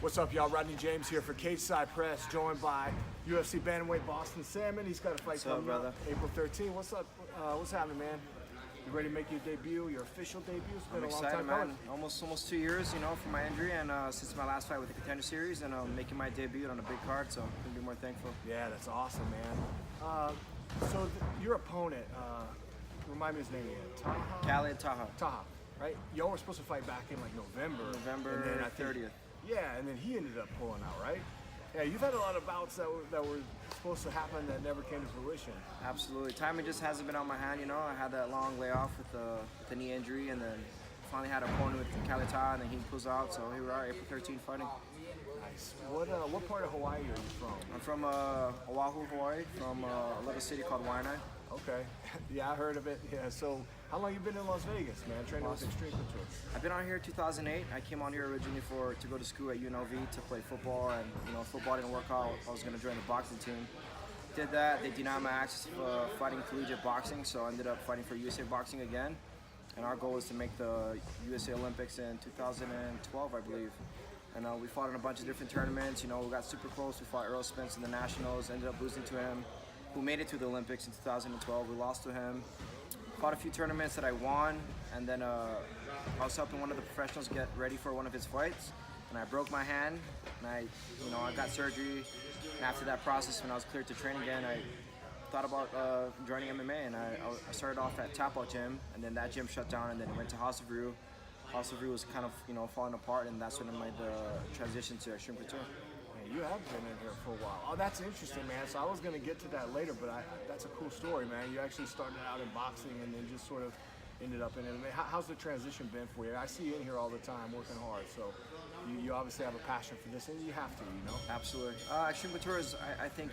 What's up, y'all? Rodney James here for Cage Side Press, joined by UFC Bantamweight Boston Salmon. He's got a fight coming up April 13th. What's up? What's happening, man? You ready to make your debut, your official debut? It's been I'm a long excited, time man. coming. Almost 2 years, from my injury, and since my last fight with the Contender series, and making my debut on a big card, so I couldn't be more thankful. Yeah, that's awesome, man. So your opponent, remind me his name again. Taha? Khalid Taha. Taha, right? Y'all were supposed to fight back in like November. November and then I think- 30th. Yeah, and then he ended up pulling out, right? Yeah, you've had a lot of bouts that were supposed to happen that never came to fruition. Absolutely. Timing just hasn't been on my hand, I had that long layoff with the knee injury, and then finally had an opponent with Khalid Taha, and then he pulls out, so here we are, April 13th fighting. Nice. What part of Hawaii are you from? I'm from Oahu, Hawaii, from a little city called Waianae. Okay. Yeah, I heard of it. Yeah. So, how long you been in Las Vegas, man? Training with Extreme Couture. I've been on here 2008. I came on here originally to go to school at UNLV to play football, and football didn't work out. I was going to join the boxing team. Did that. They denied my access for fighting collegiate boxing, so I ended up fighting for USA Boxing again. And our goal was to make the USA Olympics in 2012, I believe. And we fought in a bunch of different tournaments. We got super close. We fought Earl Spence in the Nationals. Ended up losing to him, who made it to the Olympics in 2012. We lost to him. Fought a few tournaments that I won, and then I was helping one of the professionals get ready for one of his fights, and I broke my hand, and I got surgery. And after that process, when I was cleared to train again, I thought about joining MMA, and I started off at Tap Out Gym, and then that gym shut down, and then I went to House of Brew. House of Brew was kind of falling apart, and that's when I made the transition to Extreme Couture. You have been in here for a while. Oh, that's interesting, man. So I was going to get to that later, but that's a cool story, man. You actually started out in boxing and then just sort of ended up in MMA. How's the transition been for you? I see you in here all the time working hard, so you obviously have a passion for this, and you have to, Absolutely. Extreme Couture is, I think,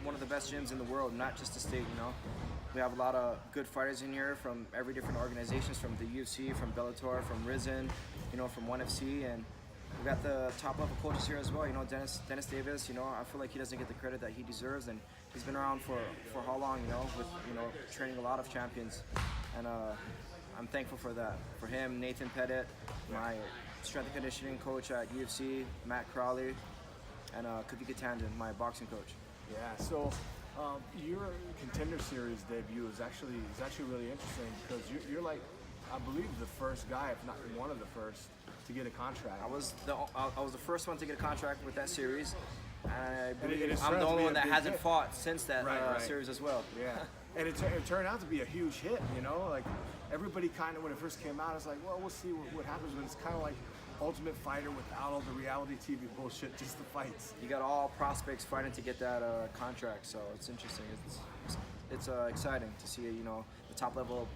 one of the best gyms in the world, not just the state, We have a lot of good fighters in here from every different organizations, from the UFC, from Bellator, from Risen, from ONE FC, and we got the top level coaches here as well. Dennis Davis. I feel like he doesn't get the credit that he deserves, and he's been around for how long? With training a lot of champions, and I'm thankful for that. For him, Nathan Pettit, my strength and conditioning coach at UFC, Matt Crowley, and Kavika Tandon, my boxing coach. Yeah. So your Contender series debut is actually really interesting because you're like, I believe, the first guy, if not one of the first, to get a contract. I was the first one to get a contract with that series. I believe it's I'm the only one that hasn't hit. fought since that Right. series as well. Yeah, and it turned out to be a huge hit. Like everybody kind of, when it first came out, it's like, well, we'll see what happens. But it's kind of like Ultimate Fighter without all the reality TV bullshit, just the fights. You got all prospects fighting to get that contract, so it's interesting. It's exciting to see the top level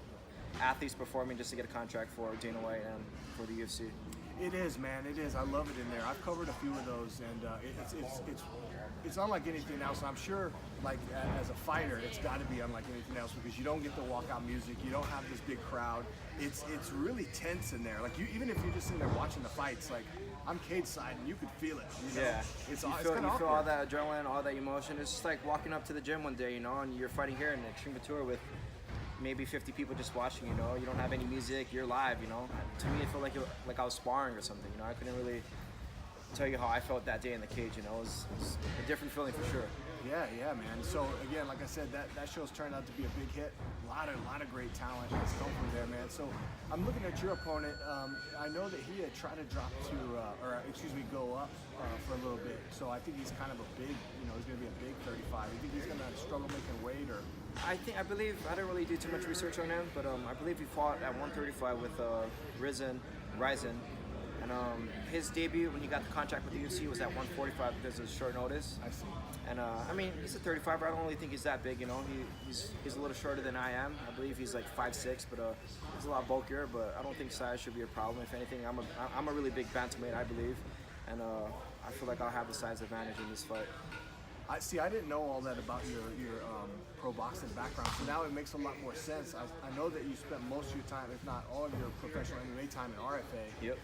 athletes performing just to get a contract for Dana White and for the UFC. It is, man. It is. I love it in there. I've covered a few of those, and it's unlike anything else. I'm sure, like as a fighter, it's got to be unlike anything else because you don't get the walkout music. You don't have this big crowd. It's really tense in there. Like even if you're just sitting there watching the fights, like I'm cage side and you could feel it. Yeah. It's you feel all that adrenaline, all that emotion. It's just like walking up to the gym one day, and you're fighting here in Extreme Couture with maybe 50 people just watching, you don't have any music, you're live, To me, it felt like I was sparring or something, I couldn't really tell you how I felt that day in the cage, It was a different feeling for sure. Yeah, man. So again, like I said, that show's turned out to be a big hit. A lot of great talent has come from there, man. So I'm looking at your opponent. I know that he had tried to drop go up for a little bit. So I think he's kind of a big, he's going to be a big 35. You think he's going to struggle making weight, or? I believe I didn't really do too much research on him, but I believe he fought at 135 with Ryzen. And his debut when he got the contract with the UFC was at 145 because of short notice. I see. And he's a 35. I don't really think he's that big. He's a little shorter than I am. I believe he's like 5'6", but he's a lot bulkier. But I don't think size should be a problem. If anything, I'm a really big bantamweight, I believe, and I feel like I'll have the size advantage in this fight. I didn't know all that about your pro boxing background, so now it makes a lot more sense. I know that you spent most of your time, if not all of your professional MMA time in RFA. Yep.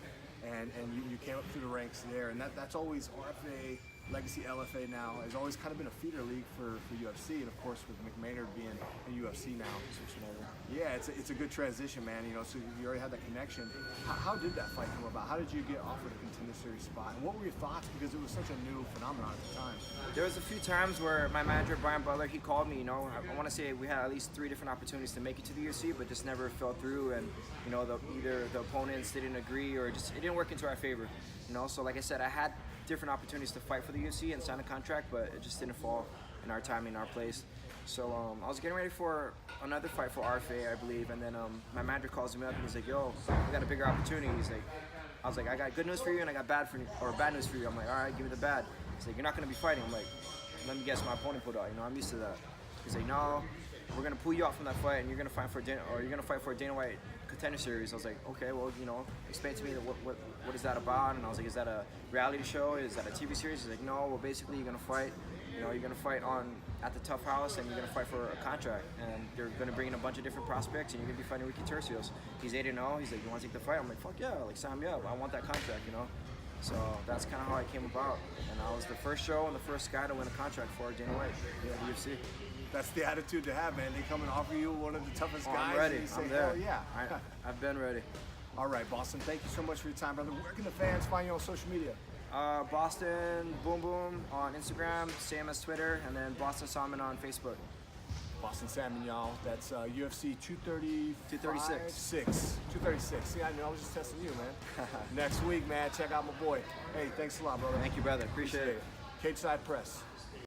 And you came up through the ranks there, and that's always RFA legacy LFA now, has always kind of been a feeder league for UFC, and of course with McMaynard being in UFC now. Yeah, it's a good transition, man. You know, so you already had that connection. How did that fight come about? How did you get offered a Contender Series spot? And what were your thoughts? Because it was such a new phenomenon at the time. There was a few times where my manager, Brian Butler, he called me, you know, I want to say we had at least 3 different opportunities to make it to the UFC, but just never fell through, and, you know, either the opponents didn't agree or just it didn't work into our favor, you know. So like I said, I had different opportunities to fight for the UFC and sign a contract, but it just didn't fall in our timing, in our place. So I was getting ready for another fight for RFA, I believe, and then my manager calls me up and he's like, yo, we got a bigger opportunity. I was like, I got good news for you and I got bad news for you. I'm like, all right, give me the bad. He's like, you're not gonna be fighting. I'm like, let me guess my opponent pulled out. You know, I'm used to that. He's like, no, we're gonna pull you out from that fight and you're gonna fight for a Dana White Contender Series. I was like, okay, well, you know, explain to me what is that about? And I was like, is that a reality show? Is that a TV series? He's like, no, well, basically you're gonna fight. You know, you're gonna fight at the Tough House, and you're gonna fight for a contract, and they're gonna bring in a bunch of different prospects, and you're gonna be fighting Ricky Tercios. He's 8-0. He's like, you want to take the fight? I'm like, fuck yeah, like sign me up. I want that contract, you know. So that's kind of how it came about, and I was the first show and the first guy to win a contract for Dana White, the UFC. That's the attitude to have, man. They come and offer you one of the toughest guys. I'm ready. And you say, I'm there. hell yeah. I've been ready. All right, Boston. Thank you so much for your time, brother. Where can the fans find you on social media? Boston Boom Boom on Instagram, same as Twitter, and then Boston Salmon on Facebook. Boston Salmon, y'all. That's UFC 236. 236. See, I know. I was just testing you, man. Next week, man. Check out my boy. Hey, thanks a lot, brother. Thank you, brother. Appreciate it. Cage Side Press.